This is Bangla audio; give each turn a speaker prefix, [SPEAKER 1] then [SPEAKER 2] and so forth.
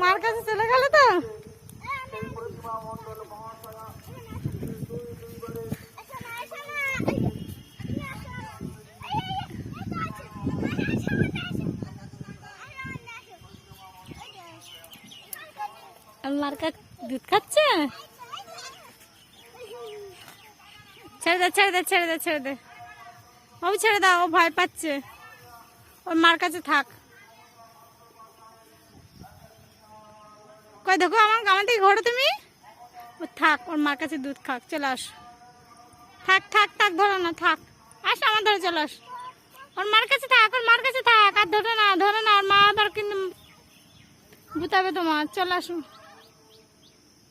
[SPEAKER 1] মার কাছে চলে গেল তো। মার কাছে দুধ খাচ্ছে। ছেড়ে দে ছেড়ে দে ছেড়ে দে ছেড়ে দে, ও ছেড়ে দাও, ও ভয় পাচ্ছে, ওর মার কাছে থাক। কই দেখো আমার থেকে ঘোরো তুমি, ও থাক, ওর মার কাছে দুধ খাক। চলে আস, থাক থাক থাক, ধরো না, থাক, আস আমার ধরে চলে আস, ওর মার কাছে থাক, ওর মার কাছে থাক, আর ধরে না, ধরে না, ওর মা আবার কিন্তু গুতাবে তোমার। চলে আসুন।